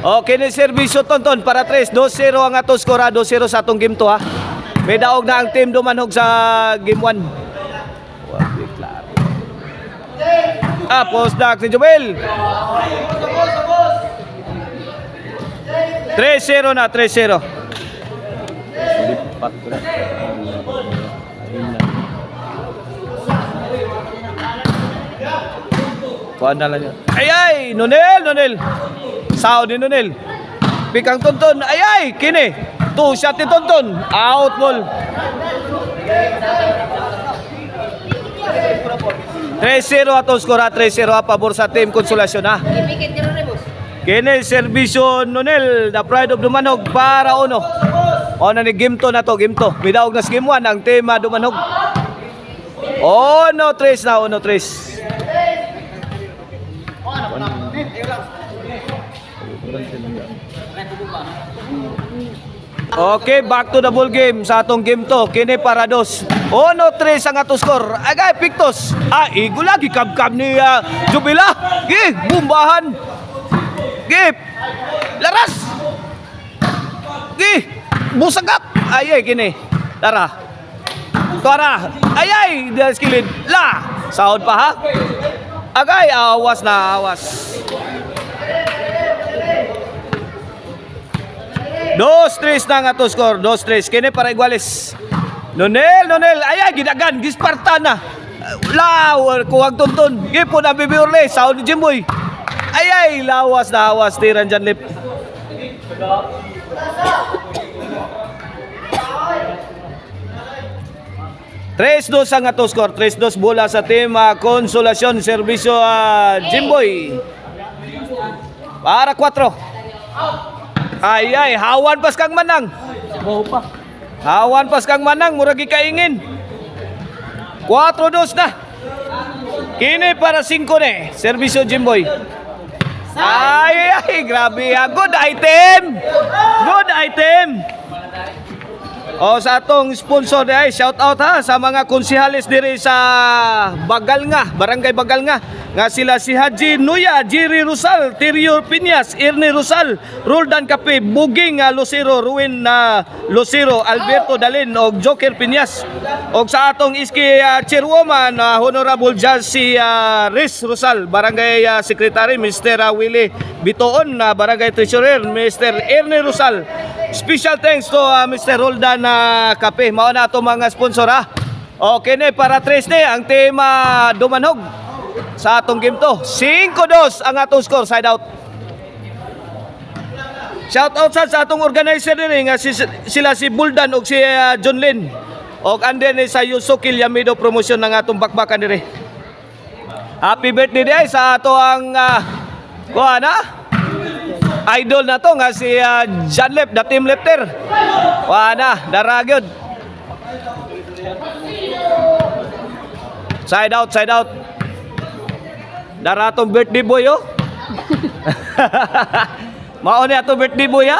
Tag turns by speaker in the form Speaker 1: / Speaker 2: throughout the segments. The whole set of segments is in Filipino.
Speaker 1: Okay ni servisyo Tonton para 3. 2-0 ang ato skora. 2-0 sa atong game to ha. May daog na ang team dumanog sa game 1. Post dark si Jubel. 3-0 na, 3-0. Kuha na lang yun. Ay, Nonel. Sao ni Nonel. Pikang Tonton. Ay, kini. 2 shot ni Tonton. Out ball. 3-0 atong skora. 3-0 a pabor sa team Konsolasyon ha. Kini servisyo Nonel, the pride of Dumanog para uno. O na ni game 2 na to, game 2. Bidaog na sa game 1 ang tema Dumanog. No 3 na, 3. Okay, back to the ball game sa atong game 2. Kini para 2. 3 ang atong score. Agay Pictos. Igo lagi kabkab ni Jubila. Bumbahan. Laras. Busagap. Kini. Tara. Skilled. Sound pa ha. Agay, awas na, awas. 2-3 na nga to score. 2-3. Kini para iguales. Nonel. Gidagan. Gisparta na. Kuwag Tonton. Gipo na bibiurle. Sound ni Jimboy. Lawas na, awas. Tiran dyan lip. Tres dos ang ato score. 3-2 bola sa team Konsolasyon. Servisyo Jimboy. Para 4. Hawan pas kang manang. Hawan pas kang manang. Muragi kaingin. 4-2 na. Kini para 5 ne. Servisyo Jimboy. Grabe. Good item. Sa atong sponsor shout out ha sa mga konsehalis diri sa Barangay Bagal nga sila si Haji Nuya, Jerry Rosal, Tirio Piñas, Ernie Rosal, Roldan Cape, Buging Lucero, Ruin Lucero, Alberto Dalin og Joker Piñas. Og sa atong iski chairwoman Honorable Judge si Riz Rosal, Barangay Secretary Mr. Willie Bitoon, Barangay Treasurer Mr. Ernie Rosal. Special thanks to Mr. Roldan Cape. Mao na ato mga sponsor ha. Okay ne para 3 ne ang tema Dumanog sa atong game to. 5-2 ang atong score. Side out. Shout out sa atong organizer diri nga sila si Buldan og si John Lin. Og anden sa Yusukil Yamido promotion ng atong bakbakan diri. Happy birthday day sa ato ang idol na to nga si John Lep, the team lifter. Daragyod. Side out. Daratong birthday boy Mao ni ato birthday boy ha.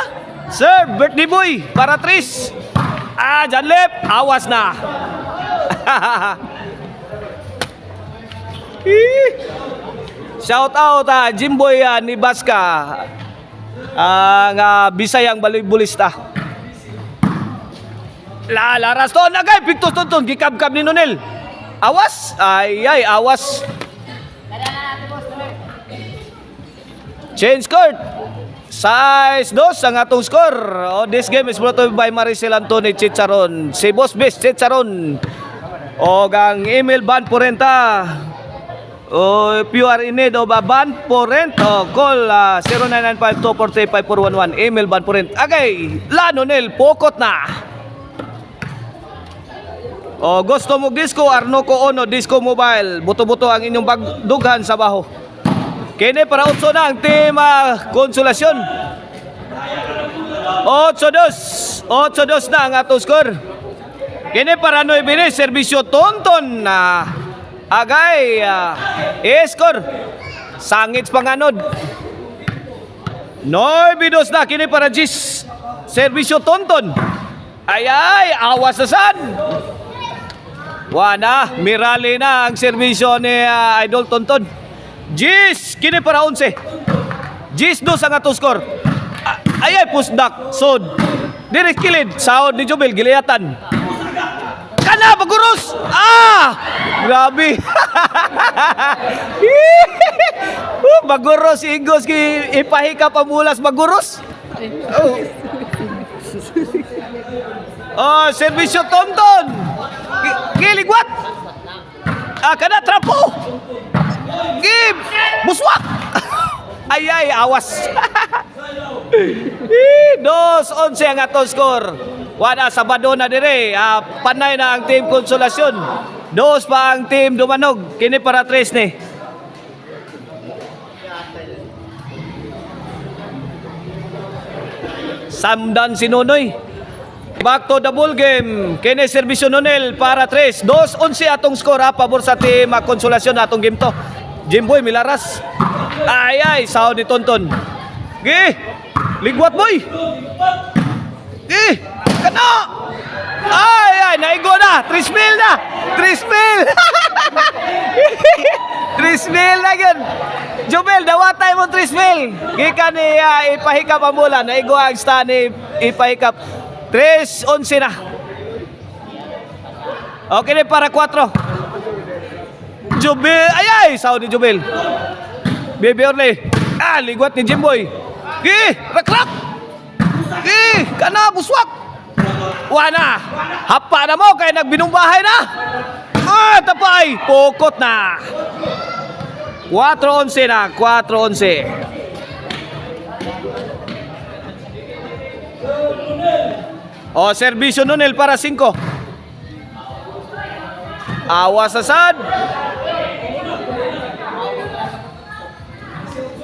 Speaker 1: Sir, birthday boy para 3. John Lep, awas na. Shout out Jimboy ni Baska. Ang Bisayang Balibulista. Laras to nagay Pictos Tonton gikabkab ni Nonel. Awas. Awas. Change court. Size 2 ang atong score. This game is brought to you by Maricel Antony Chicharon. Si Boss Best Chicharon. O ang email ban porenta. If you are in need of a ban for rent, call 0995-245-411. Email ban for rent. Nonel, pokot na. Gusto mo disco, Arnoco Ono, Disco Mobile. Buto-buto ang inyong bagdughan sa baho. Kini para 8 na ang team Konsolasyon. 8-2 na ang atong score. Kini para 9 ni servisyo Tonton na score. Sangits panganod. 9-2 na. Kini para Gis. Servisyo Tonton. Awas na sad. Mirali na ang serbisyo ni Idol Tonton. Gis, kini para 11. Gis dos ang atong score. Ayay pusdak sod. Direk kilid saod ni Jubel giliyatan. Kana baguros. Grabe. Baguros igos ki ipahika pamulas baguros. Servisyo Tonton. Giligwat. Kana trapo. Gib. Buswak. Ay, awas. 2-11 ang atong score. Wala Sabado na dire. Panay na ang Team Konsolasyon. 2 pa ang Team Dumanog. Kini para 3 ni. Samdan si Nonoy. Back to the ball game. Kini Servisyo Nonel para 3. 2-11 atong score pabor sa Team Konsolasyon atong game to. Jimboy Milaras. Ay, sahod ni Tonton. Gi! Ligwat boy! Gi! Kano! Ay, naigo na! 3 mil na! 3 mil! 3 mil na yun! Jubel, dawatay mo 3 mil! Gika ni ipahikap ang mula. Naigo ang stand ni ipahikap. 3-11 na. Okay na para 4. Jubel! Ay, sahod ni Jubel. Baby Orly. Ligwat ni Jimboy. Rakrak. Kana buswak. Wana. Hapa na mo kay nagbinumbahay na. Tapay. Pokot na. 4-11 na. 4-11. Servisyo Nonel para 5. Awas asad.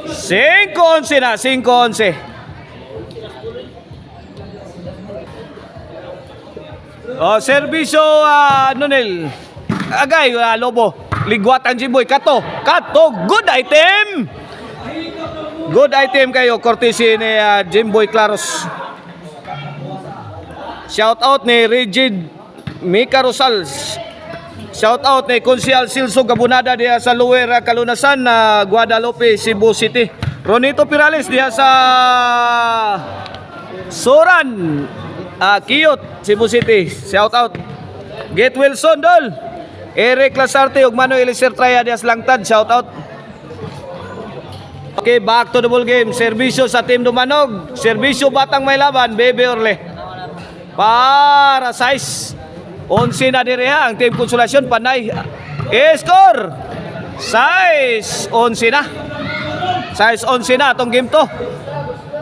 Speaker 1: 5-11 na, 5-11. Servisyo Nonel. Agay, Lobo. Ligwat ang Jimboy. Kato, good item. Good item kayo, courtesy ni Jimboy Claros. Shout out ni Rigid Mika Rosals. Shout out ni Konsyal Silso Gabunada diha sa Lower Kalunasan na Guadalupe, Cebu City. Ronito Pirales diha sa Soran, Kiyot, Cebu City. Shout out. Get Wilson Dol. Eric Lasarte ug Manuel Sertraya diha sa Langtad. Shout out. Okay, back to the ball game. Serbisyo sa Team Dumanog. Serbisyo Batang May Laban, Baby Orle. Para size 11 na dire ang Team Konsolasyon panay. Score. Size 11 na. Size 11 na atong game to.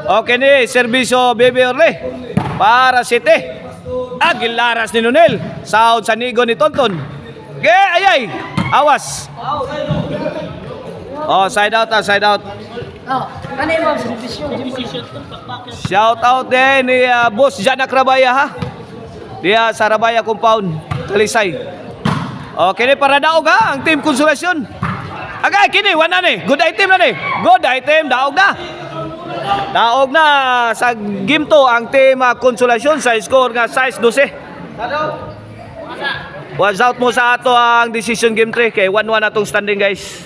Speaker 1: Okay ni serbisyo Baby Orle para City. Agilaras ni Nonel. Sound sa nigo ni Tonton. Ayay. Awas. Side out. Side out. Shout out din ni Boss Janak Rabaya ha. Diya sa Rabaya Compound, Talisay. Kini para daog ha, ang Team Konsolasyon. Agay, kini, wala ni. Good item na ni. Good item, daog na. Daog na sa game to ang Team Konsolasyon sa score nga size 12. Watch out mo sa ato ang decision game 3 kay 1-1 atong standing guys.